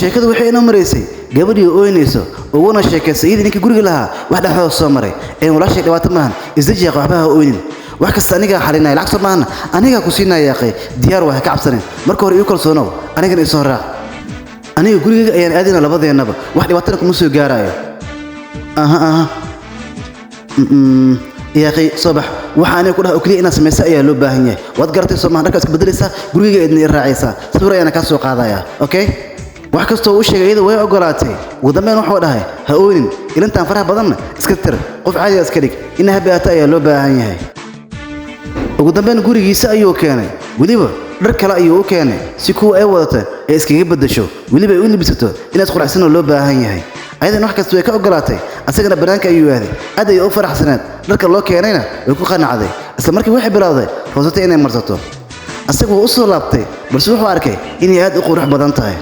sheekadu waxay inoo maraysay gabadhii ooynayso uguna sheekaysay idinka guriga lahaa wax dhaxoo soo maray ee walaashay dhawaato maahan isdajiya waxbaha ooynin wax kasta aniga xalinay lacag soo maahan aniga ku siinay yaaqay diyaar waa ka cabsaneen marka hore ii kalsoonow anigana isoo raac aniga guriga ayaan aadina labadeenaba wax dhibaatana kuma soo gaarayo aha yaaqay صباح waxaan ku dhahay oo kaliya inaad sameeyso ayaa loo baahan yahay wad gartay Soomaaliya dharka iska bedelaysa guriga idin raacaysa sawir ayaan ka soo qaadaya okay wax kasto uu sheegay iyada way ogolaatay ugu dambeyn wuxuu dhahay ha oonin ilintaan faraha badan iska tir qof caadi ah iska dhig inaha baata ayaa loo baahan yahay ugu dambeyn gurigiisa ayuu keenay waliba dhar kale ayuu u keenay si kuwa ay wadata ay iskaga bedesho waliba ay u libisato inaad qurxsan loo baahan yahay aydan wax kasto way ka ogolaatay asagana banaanka ayuu aaday aad ay u faraxsanaad dharka loo keenayna way ku qanacday isla markii waxay bilowday roosata inay marsato asagu u soo laabtay balse wuxuu arkay inay aad u qurux badan tahay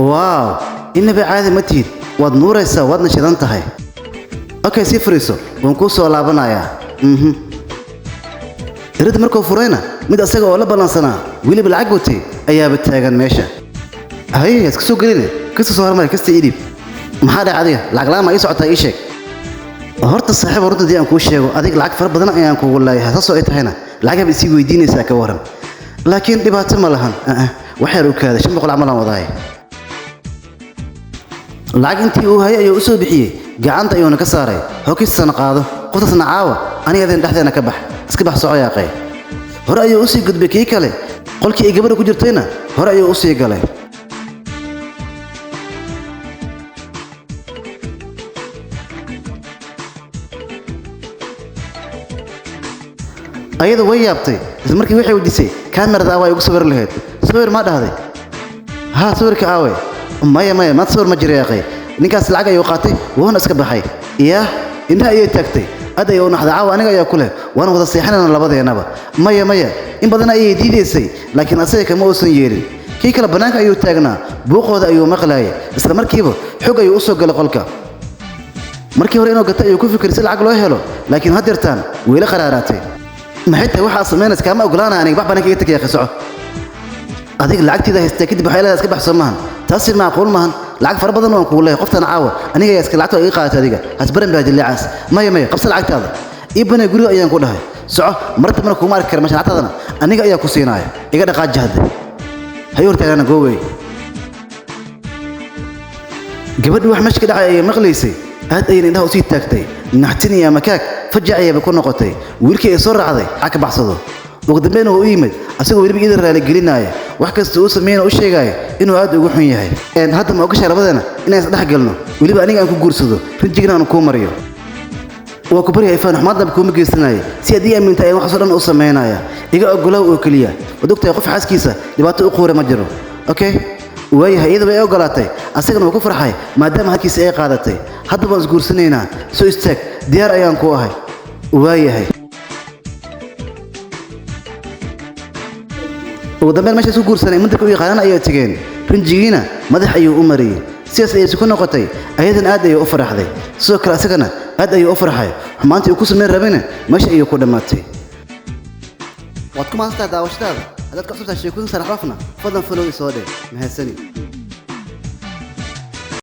waaw inaba caadi ma tiid waad nuuraysaa waadna shidan tahay okay si fariiso waan ku soo laabanayaa irid markuu furayna mid asaga oo la balansanaa waliba lacag watay ayaaba taagan meesha hay iska soo galina kasta soo hormar kasta idib maxaa dhacday lacag la'aan ma ii socota ii sheeg horta saaxiib horta aan ku sheego adig lacag far badan ayaan kugu leeyahay taasoo ay tahayna lacag ba isii weydiinaysaa ka waran laakiin dhibaato ma lahan waxay u kaada 500 amalan wadaay lacag intii uu hayay ayuu u soo bixiyay gacanta ayuu ka saaray hokisana qaado qoftasna caawa aniga idin dhaxdeena ka bax iska bax soo yaaqay hore ayuu u sii gudbay kii kale qolkii ay gabadha ku jirtayna hore ayuu u sii galay ayada way yaabtay isla markii waxay u disay kaamirada way ugu sawir lahayd sawir ma dhahday ha sawirka aaway maya ma sawir ma jiray yaaqay ninkaas lacag ayuu qaatay wuxuuna iska baxay indhaha ayay taagtay aad ayuu naxday caawa aniga ayaa ku leh waan wada seexanayna labadeenaba maya in badan ayay diidaysay laakiin asaga kama uusan yeelin kii kale banaanka ayuu taagnaa buuqooda ayuu maqlaayay isla markiiba xog ayuu u soo galay qolka markii hore inuu gatay ayuu ku fikiray si lacag loo helo laakiin hadirtaan weela qaraaraatay maxay tahay waxa sameynaysa kama ogolaana aniga wax baan kaga tagay qiso adiga lacagtida haystay kadib waxay leedahay iska baxso maahan taasi macquul maahan lacag far badan oo ku leeyahay qoftan caawa aniga iska lacagta iga qaatay adiga hasbaran baa dilaacas maya qabsa lacagtaada ibana guriga ayaan ku dhahay soco marta mana kuma arki kar masha lacagtadana aniga ayaa ku siinaya iga dhaqaaj jahada hay hortaana gooway gabadhu wax meeshka dhacay ay maqlaysay aad ay indhaha u sii taagtay naxtin iyo makaak fajacayba ku noqotay wiilkii ay soo raacday xaka baxsado ugu dambeyn uu yimid asagoo waliba idin raali gelinaya wax kasta uu sameeyay oo sheegay inuu aad ugu xun yahay hadda ma ogashay labadeena inaan isdhex galno waliba aniga aan ku guursado rinjigna aan ku mariyo waa ku bari ayfaan xamaadab ku mageysanay si adii aaminta ay wax soo dhan u sameeynaya iga ogolaw oo kaliya wadogtay qof xaaskiisa dhibaato u qoore ma jiro okay waayahay iyada way ogolaatay asagana wuu ku farxay maadaama halkiisa ay qaadatay hadda baan isguursanaynaa soo istaag diyaar ayaan ku ahay waayahay ugu dambeyn meesha isku guursanay muddo u yaqaan ayay tageen rinjigiina madax ayuu u mariyay sidaas ayay isku noqotay ayadan aad ayay u faraxday sidoo kale asagana aad ayuu u farxay maanta uu ku sameyn rabina meesha ayuu ku dhamaatay waad ku maastaa daawashadaada hadaad ka cusubtahay sheekooyin saraxafna fadlan follow soo dheh mahadsanid